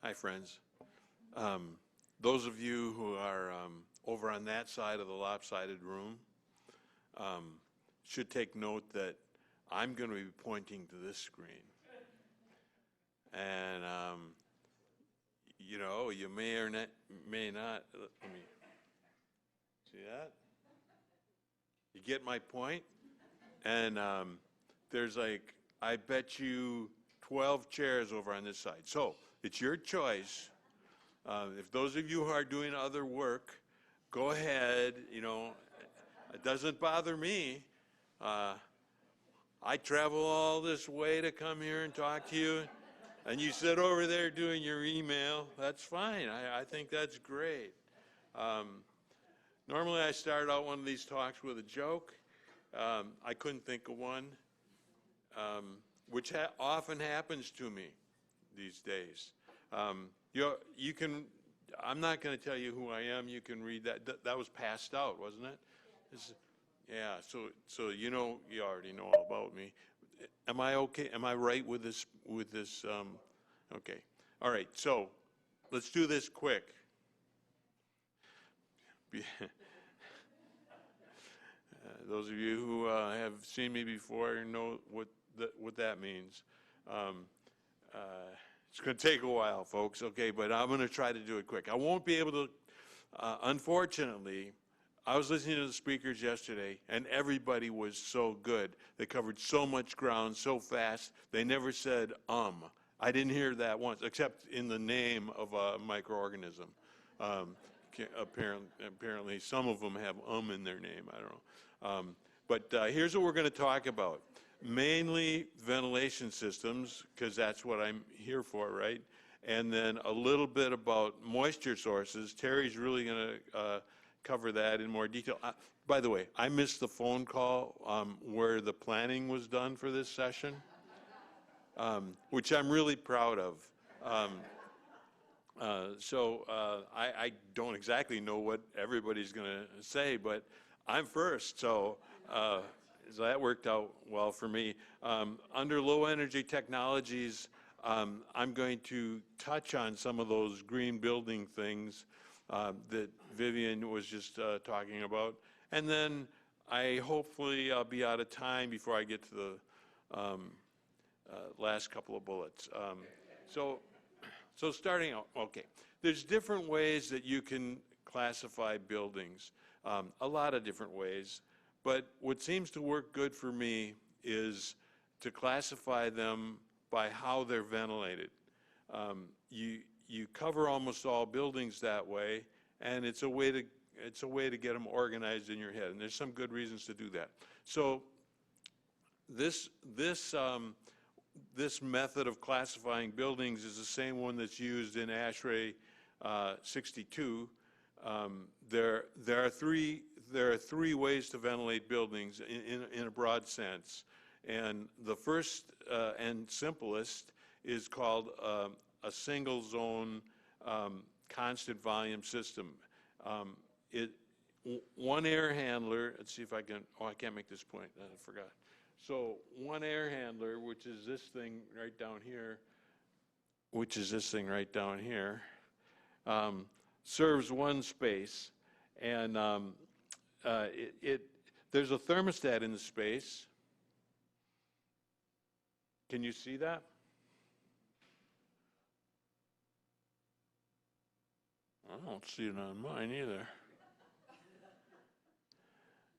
Hi, friends. Those of you who are over on that side of the lopsided room should take note that I'm going to be pointing to this screen. And, you know, you may or may not, let me, see that? You get my point? And there's like, I bet you 12 chairs over on this side. So it's your choice. If those of you who are doing other work, go ahead, you know, it doesn't bother me. I travel all this way to come here and talk to you, and you sit over there doing your email. That's fine. I think that's great. Normally I start out one of these talks with a joke. I couldn't think of one, which often happens to me these days. You can, I'm not going to tell you who I am. You can read that. That was passed out, wasn't it? Yeah, so you know, you already know all about me. Am I okay? Am I right with this? Okay. All right, so let's do this quick. Those of you who have seen me before know what that means. It's going to take a while, folks, okay, but I'm going to try to do it quick. I won't be able to, unfortunately, I was listening to the speakers yesterday, and everybody was so good. They covered so much ground so fast, they never said, I didn't hear that once, except in the name of a microorganism. Apparently, some of them have in their name, I don't know. But here's what we're going to talk about. Mainly ventilation systems, because that's what I'm here for, right? And then a little bit about moisture sources. Terry's really going to cover that in more detail. By the way, I missed the phone call where the planning was done for this session, which I'm really proud of. I don't exactly know what everybody's going to say, but I'm first, so that worked out well for me. Under low energy technologies, I'm going to touch on some of those green building things that Vivian was just talking about. And then hopefully I'll be out of time before I get to the last couple of bullets. So starting out, okay, there's different ways that you can classify buildings, a lot of different ways. But what seems to work good for me is to classify them by how they're ventilated. You cover almost all buildings that way, and it's a way to get them organized in your head. And there's some good reasons to do that. So this method of classifying buildings is the same one that's used in ASHRAE 62. There are three ways to ventilate buildings in a broad sense. And the first and simplest is called a single zone constant volume system. One air handler, let's see if I can, I can't make this point, I forgot. So one air handler, which is this thing right down here, serves one space, and there's a thermostat in the space. Can you see that? I don't see it on mine either.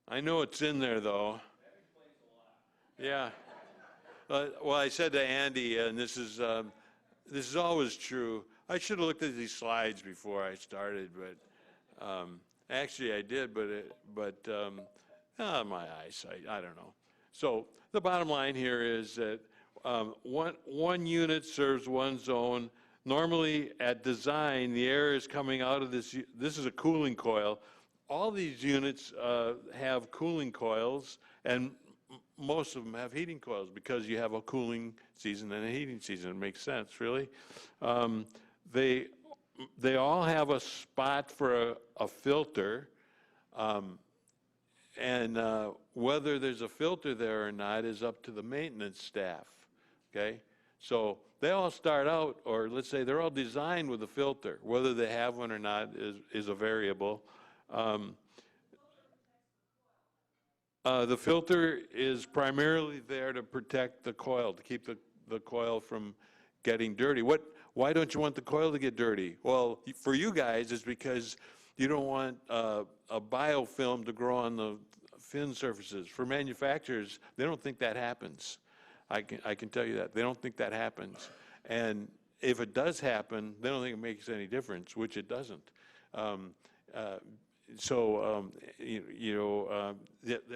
I know it's in there though. That explains a lot. Yeah. Well, I said to Andy, and this is always true. I should have looked at these slides before I started, but actually I did, but my eyesight, I don't know. So the bottom line here is that one unit serves one zone. Normally at design, the air is coming out of this is a cooling coil. All these units have cooling coils, and most of them have heating coils because you have a cooling season and a heating season. It makes sense, really. They all have a spot for a filter, and whether there's a filter there or not is up to the maintenance staff, okay? So they all start out, or let's say they're all designed with a filter. Whether they have one or not is a variable. Um, the filter is primarily there to protect the coil, to keep the coil from getting dirty. Why don't you want the coil to get dirty? Well, for you guys, it's because you don't want a biofilm to grow on the fin surfaces. For manufacturers, they don't think that happens. I can tell you that. They don't think that happens. And if it does happen, they don't think it makes any difference, which it doesn't. The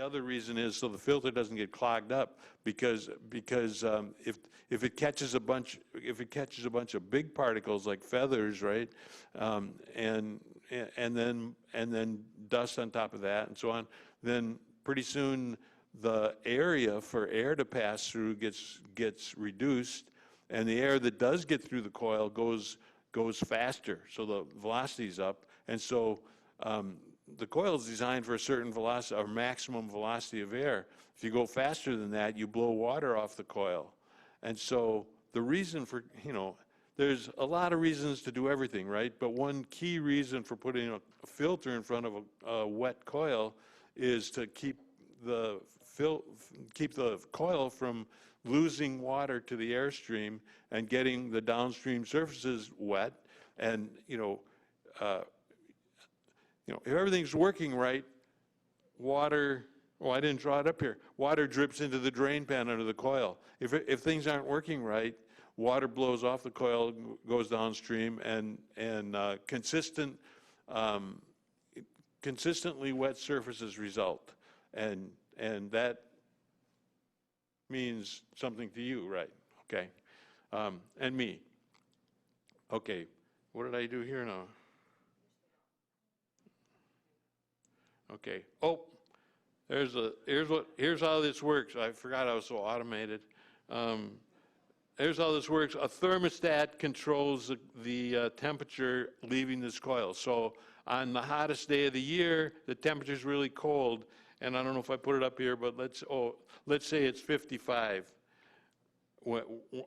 other reason is so the filter doesn't get clogged up because if it catches a bunch of big particles like feathers, right, and then dust on top of that and so on, then pretty soon the area for air to pass through gets reduced, and the air that does get through the coil goes faster, so the velocity's up, and so the coil is designed for a certain velocity, or maximum velocity of air. If you go faster than that, you blow water off the coil. And so the reason for, there's a lot of reasons to do everything, right? But one key reason for putting a filter in front of a wet coil is to keep the coil from losing water to the airstream and getting the downstream surfaces wet. And, if everything's working right, water, I didn't draw it up here, water drips into the drain pan under the coil. If things aren't working right, water blows off the coil, goes downstream, and consistently wet surfaces result. And that means something to you, right? Okay. And me. Okay, what did I do here now? Okay. Oh, here's how this works. I forgot I was so automated. Here's how this works. A thermostat controls the temperature leaving this coil. So on the hottest day of the year, the temperature's really cold, and I don't know if I put it up here, but let's say it's 55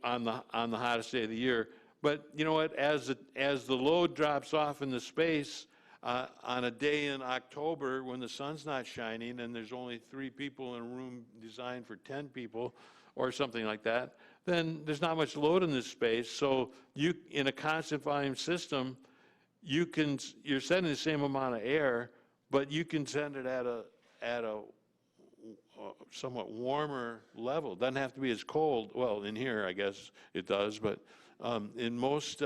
on the hottest day of the year. But you know what? As the load drops off in the space, on a day in October when the sun's not shining and there's only 3 people in a room designed for 10 people or something like that, then there's not much load in this space. So you, in a constant volume system, you're sending the same amount of air, but you can send it at a somewhat warmer level. It doesn't have to be as cold. Well, in here, I guess it does, but in most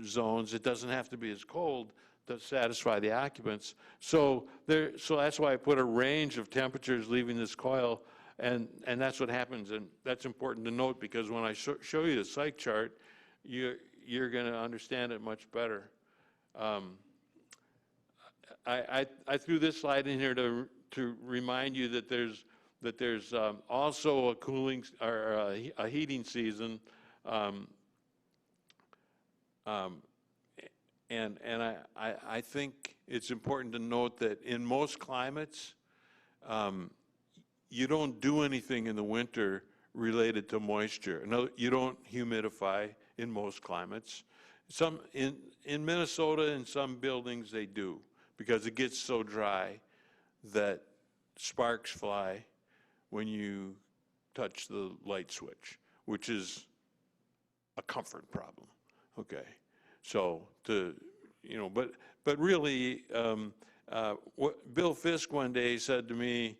zones, it doesn't have to be as cold to satisfy the occupants. So that's why I put a range of temperatures leaving this coil, and that's what happens. And that's important to note, because when I show you the psych chart, you're going to understand it much better. I threw this slide in here to remind you that there's also a cooling or a heating season. And I think it's important to note that in most climates, you don't do anything in the winter related to moisture. No, you don't humidify in most climates. In Minnesota, in some buildings, they do, because it gets so dry that sparks fly when you touch the light switch, which is a comfort problem. Okay. So but really, what Bill Fisk one day said to me,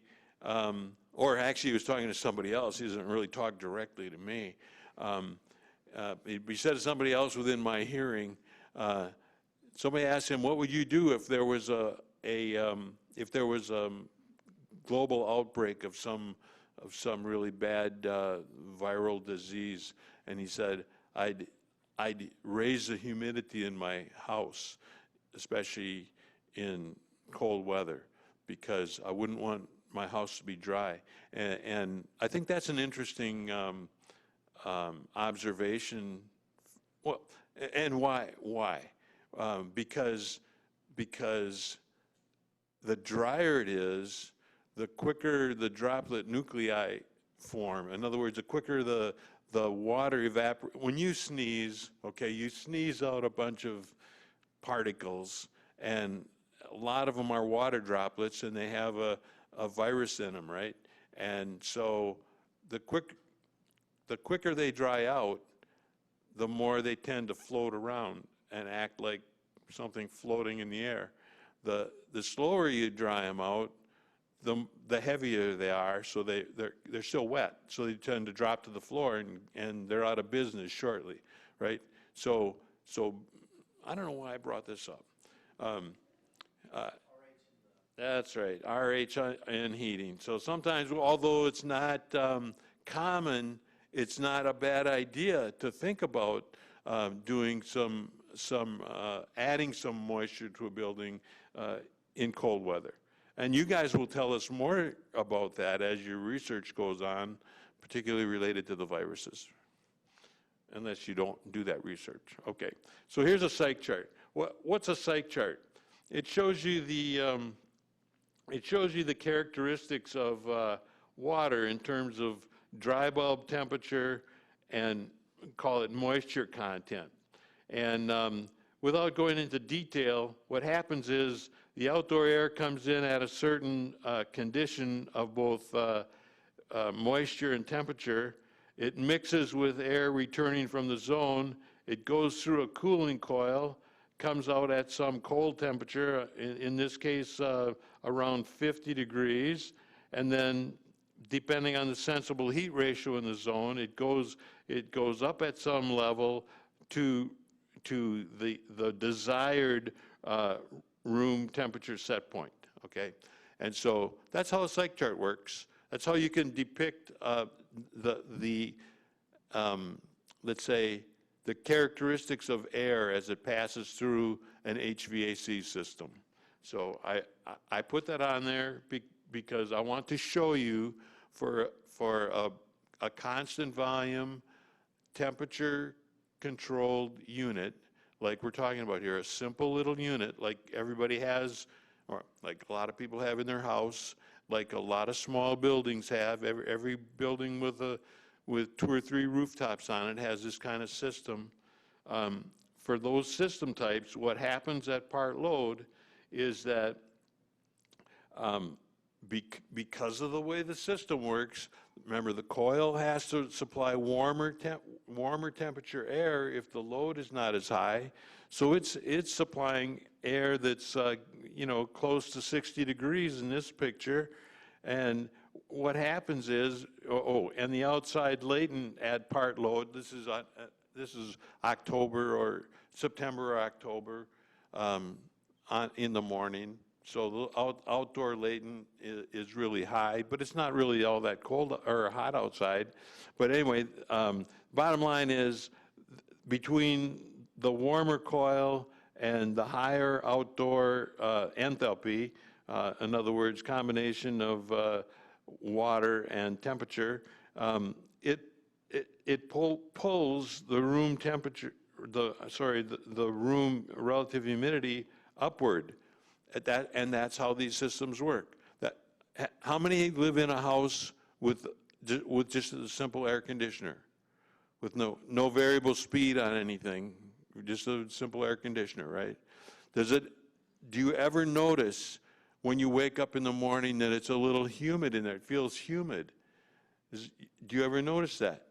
or actually he was talking to somebody else. He doesn't really talk directly to me. He said to somebody else within my hearing. Somebody asked him, "What would you do if there was a global outbreak of some really bad viral disease?" And he said, I'd raise the humidity in my house, especially in cold weather, because I wouldn't want my house to be dry. And I think that's an interesting observation. Well, and why? Because the drier it is, the quicker the droplet nuclei form. In other words, the quicker the the water when you sneeze, okay, you sneeze out a bunch of particles, and a lot of them are water droplets, and they have a virus in them, right? And so the quicker they dry out, the more they tend to float around and act like something floating in the air. The slower you dry them out, the heavier they are, so they're still wet, so they tend to drop to the floor, and they're out of business shortly, right? So I don't know why I brought this up. That's right, RH in heating. So sometimes, although it's not common, it's not a bad idea to think about doing adding some moisture to a building in cold weather. And you guys will tell us more about that as your research goes on, particularly related to the viruses, unless you don't do that research. Okay, so here's a psych chart. What's a psych chart? It shows you the characteristics of water in terms of dry bulb temperature and call it moisture content. And without going into detail, what happens is the outdoor air comes in at a certain condition of both moisture and temperature. It mixes with air returning from the zone. It goes through a cooling coil, comes out at some cold temperature, in this case around 50 degrees, and then depending on the sensible heat ratio in the zone, it goes up at some level to the desired room temperature set point, okay? And so that's how a psych chart works. That's how you can depict let's say, the characteristics of air as it passes through an HVAC system. So I put that on there because I want to show you for a constant volume, temperature controlled unit, like we're talking about here, a simple little unit like everybody has, or like a lot of people have in their house, like a lot of small buildings have. Every building with 2 or 3 rooftops on it has this kind of system. For those system types, what happens at part load is that because of the way the system works, remember the coil has to supply warmer temperature air if the load is not as high. So it's supplying air that's close to 60 degrees in this picture, and what happens is, and the outside latent at part load. This is October or September or October in the morning. So the outdoor latent is really high, but it's not really all that cold or hot outside. But anyway, bottom line is between the warmer coil and the higher outdoor enthalpy, in other words, combination of water and temperature, it pulls the room temperature, the room relative humidity upward. And that's how these systems work. How many live in a house with just a simple air conditioner, with no variable speed on anything, just a simple air conditioner, right? Do you ever notice when you wake up in the morning that it's a little humid in there? It feels humid. Do you ever notice that?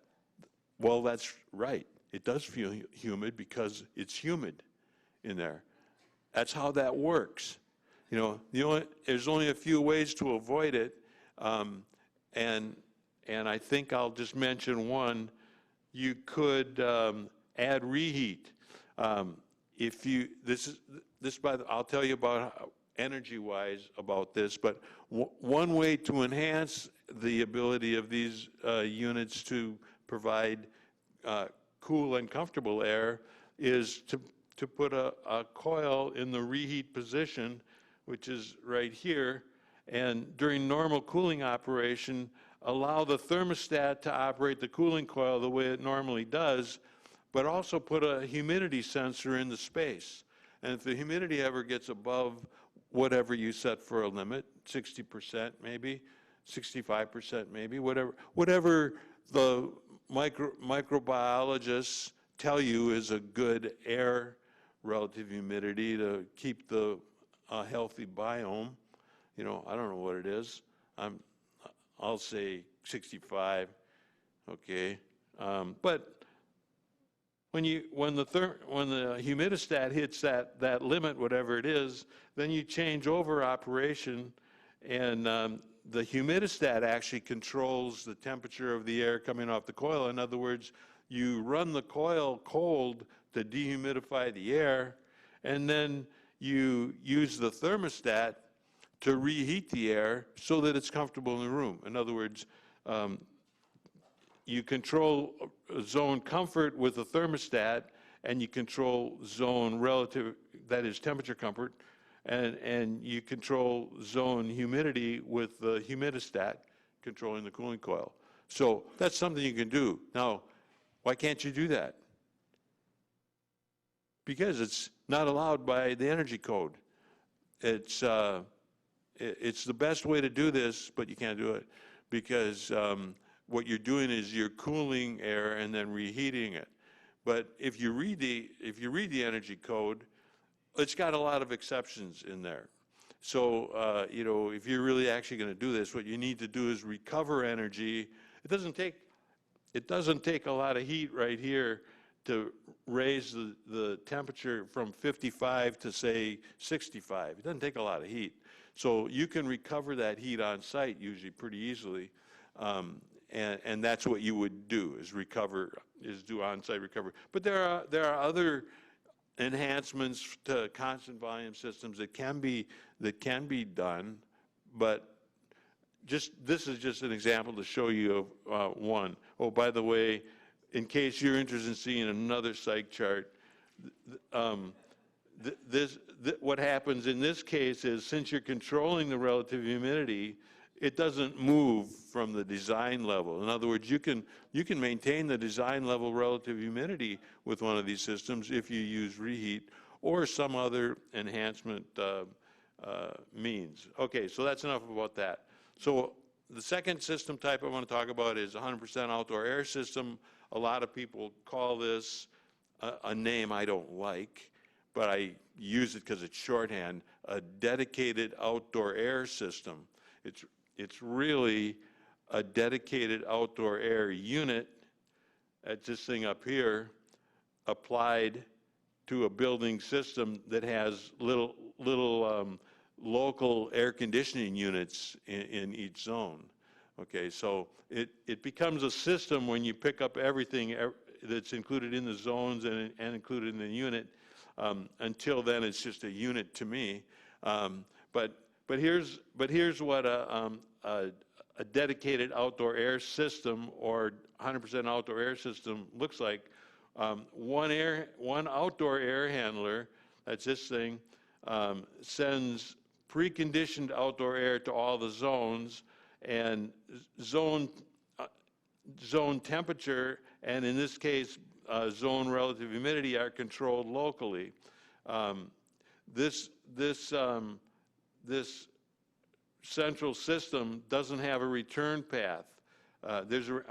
Well, that's right. It does feel humid because it's humid in there. That's how that works. There's only a few ways to avoid it, and I think I'll just mention one. You could add reheat. I'll tell you about energy-wise about this, but one way to enhance the ability of these units to provide cool and comfortable air is to put a coil in the reheat position, which is right here, and during normal cooling operation, allow the thermostat to operate the cooling coil the way it normally does, but also put a humidity sensor in the space. And if the humidity ever gets above whatever you set for a limit, 60% maybe, 65% maybe, whatever the microbiologists tell you is a good air relative humidity to keep the healthy biome. You know, I don't know what it is. I'll say 65. Okay, but when the humidistat hits that limit, whatever it is, then you change over operation, and the humidistat actually controls the temperature of the air coming off the coil. In other words, you run the coil cold to dehumidify the air, and then you use the thermostat to reheat the air so that it's comfortable in the room. In other words, you control zone comfort with the thermostat, and you control zone relative, that is temperature comfort, and you control zone humidity with the humidistat controlling the cooling coil. So that's something you can do. Now, why can't you do that? Because it's not allowed by the energy code. It's the best way to do this, but you can't do it because what you're doing is you're cooling air and then reheating it. But if you read the energy code, it's got a lot of exceptions in there. So you know, if you're really actually going to do this, what you need to do is recover energy. It doesn't take a lot of heat right here to raise the temperature from 55 to say 65. It doesn't take a lot of heat. So you can recover that heat on site usually pretty easily. And that's what you would do, is do on-site recovery. But there are other enhancements to constant volume systems that can be done, but this is just an example to show you of one. Oh, by the way, in case you're interested in seeing another psych chart, what happens in this case is, since you're controlling the relative humidity, it doesn't move from the design level. In other words, you can maintain the design level relative humidity with one of these systems if you use reheat or some other enhancement means. Okay, so that's enough about that. So the second system type I want to talk about is 100% outdoor air system. A lot of people call this a name I don't like, but I use it because it's shorthand, a dedicated outdoor air system. It's really a dedicated outdoor air unit. That's this thing up here, applied to a building system that has little local air conditioning units in each zone. Okay, so it becomes a system when you pick up everything that's included in the zones and included in the unit. Until then, it's just a unit to me. But here's what a dedicated outdoor air system or 100% outdoor air system looks like. One outdoor air handler, that's this thing, sends preconditioned outdoor air to all the zones, and zone temperature, and in this case, zone relative humidity, are controlled locally. This central system doesn't have a return path. There's a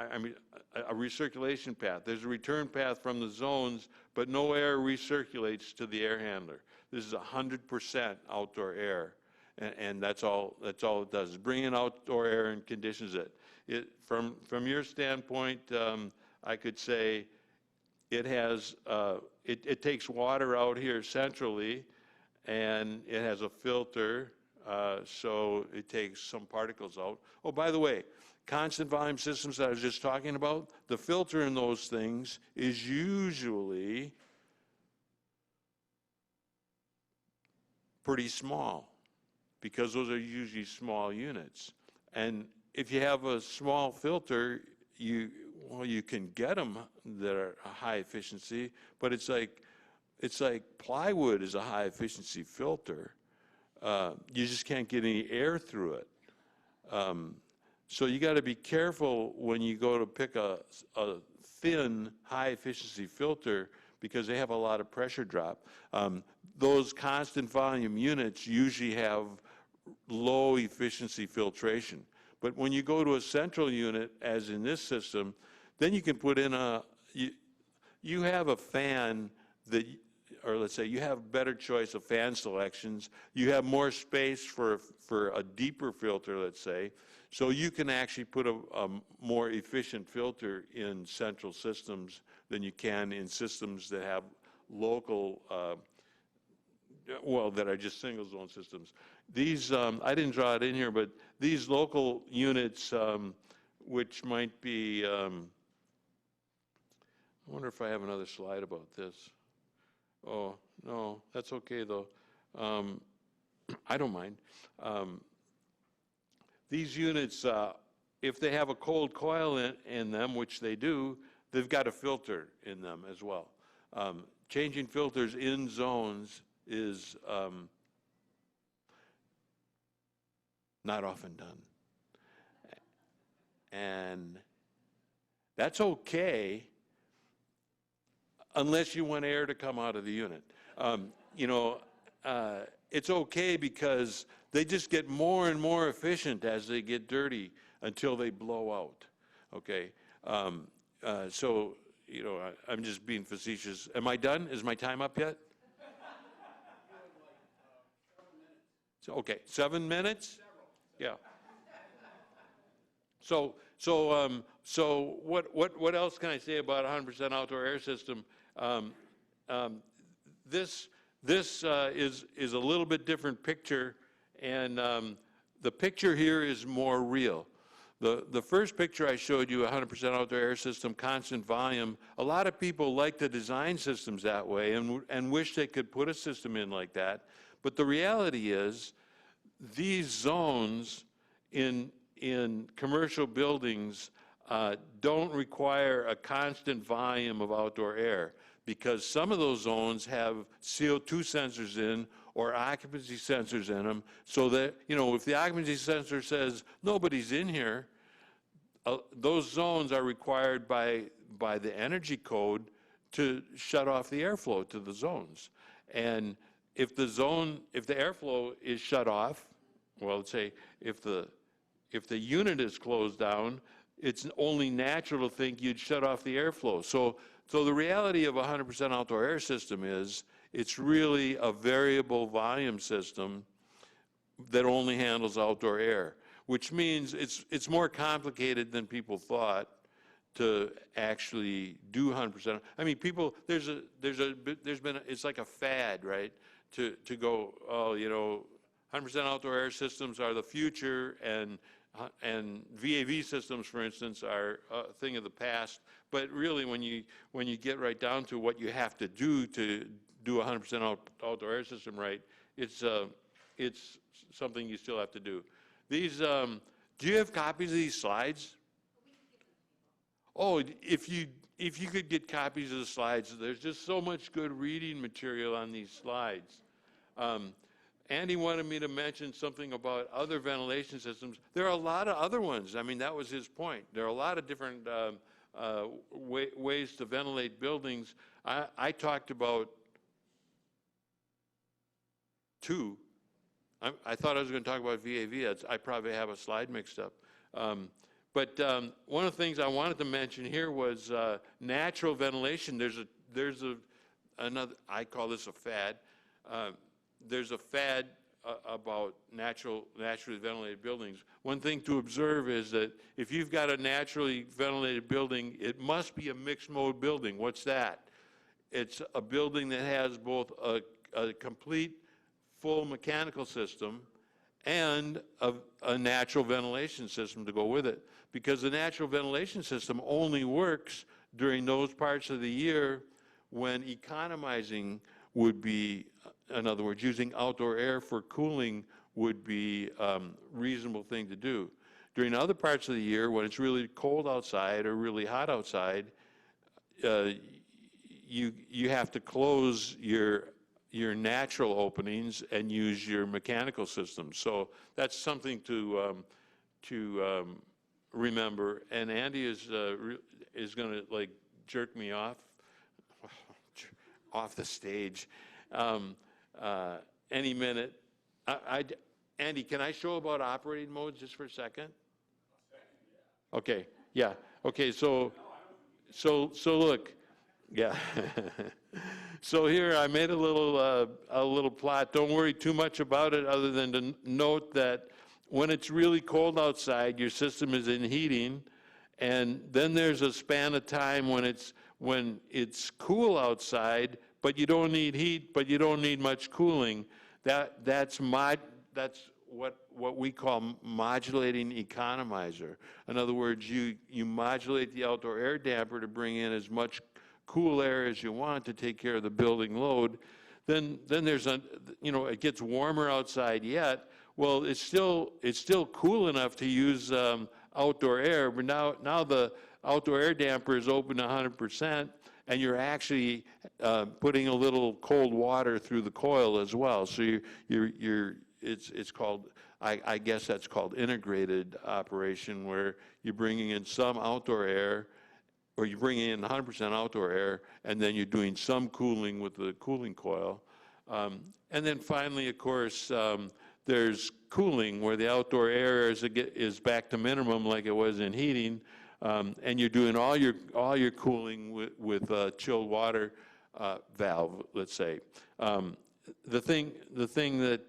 recirculation path. There's a return path from the zones, but no air recirculates to the air handler. This is 100% outdoor air, and that's all it does, is bring in outdoor air and conditions it. From your standpoint, I could say it has it takes water out here centrally, and it has a filter, so it takes some particles out. Oh, by the way, constant volume systems that I was just talking about, the filter in those things is usually pretty small, because those are usually small units. And if you have a small filter, you can get them that are high efficiency, but it's like plywood is a high efficiency filter. You just can't get any air through it. So you got to be careful when you go to pick a thin, high efficiency filter, because they have a lot of pressure drop. Those constant volume units usually have low efficiency filtration. But when you go to a central unit, as in this system, Then you can put in you have a fan that, or let's say you have better choice of fan selections. You have more space for a deeper filter, let's say. So you can actually put a more efficient filter in central systems than you can in systems that have local, well, that are just single zone systems. These, I didn't draw it in here, but these local units, which might be, I wonder if I have another slide about this. Oh, no, that's okay though. I don't mind. These units, if they have a cold coil in them, which they do, they've got a filter in them as well. Changing filters in zones is not often done. And that's okay unless you want air to come out of the unit. You know, it's okay because they just get more and more efficient as they get dirty until they blow out, okay? So, you know, I'm just being facetious. Am I done? Is my time up yet? So, okay, 7 minutes? Yeah. So what else can I say about 100% outdoor air system? This is a little bit different picture, and the picture here is more real. The first picture I showed you, 100% outdoor air system, constant volume, a lot of people like to design systems that way and wish they could put a system in like that. But the reality is these zones in commercial buildings don't require a constant volume of outdoor air, because some of those zones have CO2 sensors in or occupancy sensors in them, so that, you know, if the occupancy sensor says nobody's in here, those zones are required by the energy code to shut off the airflow to the zones. And if the airflow is shut off, well, let's say if the unit is closed down, it's only natural to think you'd shut off the airflow. So the reality of a 100% outdoor air system is it's really a variable volume system that only handles outdoor air, which means it's more complicated than people thought to actually do 100%. I mean, people, it's like a fad, right? To go, oh, you know, 100% outdoor air systems are the future, and VAV systems, for instance, are a thing of the past. But really, when you get right down to what you have to do a 100% outdoor air system right, it's something you still have to do. These, do you have copies of these slides? Oh, if you could get copies of the slides, there's just so much good reading material on these slides. Andy wanted me to mention something about other ventilation systems. There are a lot of other ones. I mean, that was his point. There are a lot of different ways to ventilate buildings. I talked about two. I thought I was going to talk about VAV. I probably have a slide mixed up. But one of the things I wanted to mention here was natural ventilation. There's another, I call this a fad. There's a fad about naturally ventilated buildings. One thing to observe is that if you've got a naturally ventilated building, it must be a mixed mode building. What's that? It's a building that has both a complete full mechanical system and a natural ventilation system to go with it. Because the natural ventilation system only works during those parts of the year when economizing would be, in other words, using outdoor air for cooling would be a reasonable thing to do. During other parts of the year, when it's really cold outside or really hot outside, you have to close your natural openings and use your mechanical system. So that's something to remember. And Andy is going to like jerk me off the stage any minute. Andy, can I show about operating modes just for a second? Okay, yeah. Okay, so So look, yeah. So here I made a little plot. Don't worry too much about it, other than to note that when it's really cold outside, your system is in heating, and then there's a span of time when it's cool outside, but you don't need heat, but you don't need much cooling. That's what we call modulating economizer. In other words, you modulate the outdoor air damper to bring in as much cool air as you want to take care of the building load. Then there's it gets warmer outside yet. Well, it's still cool enough to use outdoor air, but now the outdoor air damper is open 100%, and you're actually putting a little cold water through the coil as well. So it's called, I guess that's called integrated operation, where you're bringing in some outdoor air, or you're bringing in 100% outdoor air, and then you're doing some cooling with the cooling coil. And then finally, of course, there's cooling, where the outdoor air is back to minimum like it was in heating, and you're doing all your cooling with chilled water valve, let's say. The thing that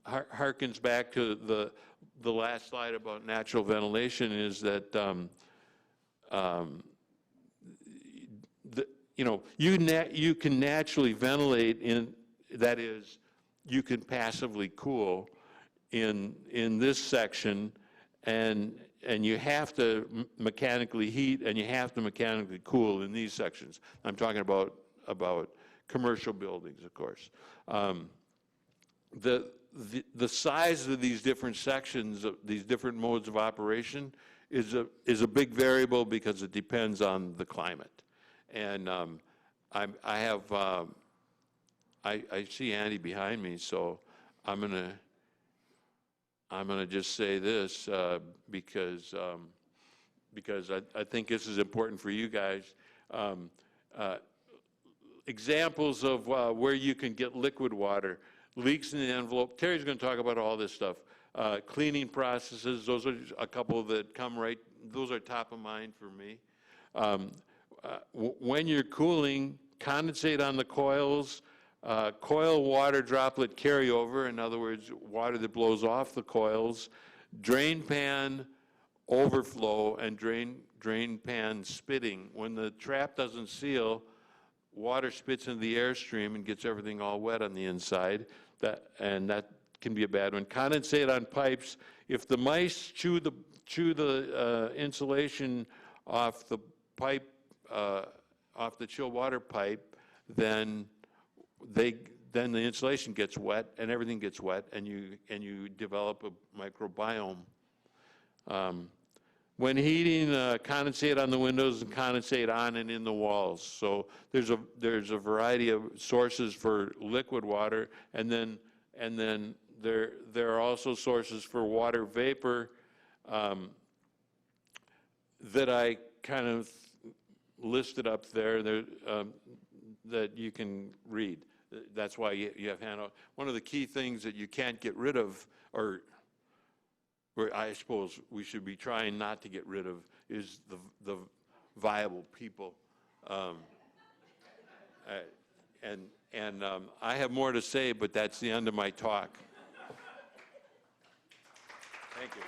harkens back to the last slide about natural ventilation is that you can naturally ventilate that is, you can passively cool in this section, and you have to mechanically heat and you have to mechanically cool in these sections. I'm talking about commercial buildings, of course. The size of these different sections, these different modes of operation, is a big variable because it depends on the climate. And I see Andy behind me, so I'm gonna just say this because I think this is important for you guys. Examples of where you can get liquid water: leaks in the envelope. Terry's going to talk about all this stuff. Cleaning processes, those are a couple that come right, those are top of mind for me. When you're cooling, condensate on the coils, coil water droplet carryover, in other words, water that blows off the coils, drain pan overflow, and drain pan spitting. When the trap doesn't seal, water spits into the airstream and gets everything all wet on the inside, and that can be a bad one. Condensate on pipes. If the mice chew the insulation off the pipe, off the chilled water pipe, then the insulation gets wet and everything gets wet, and you develop a microbiome. When heating, condensate on the windows and condensate on and in the walls. So there's a variety of sources for liquid water, and then there are also sources for water vapor that I kind of listed up there that you can read. That's why you have handout. One of the key things that you can't get rid of, or I suppose we should be trying not to get rid of, is the viable people. I have more to say, but that's the end of my talk. Thank you.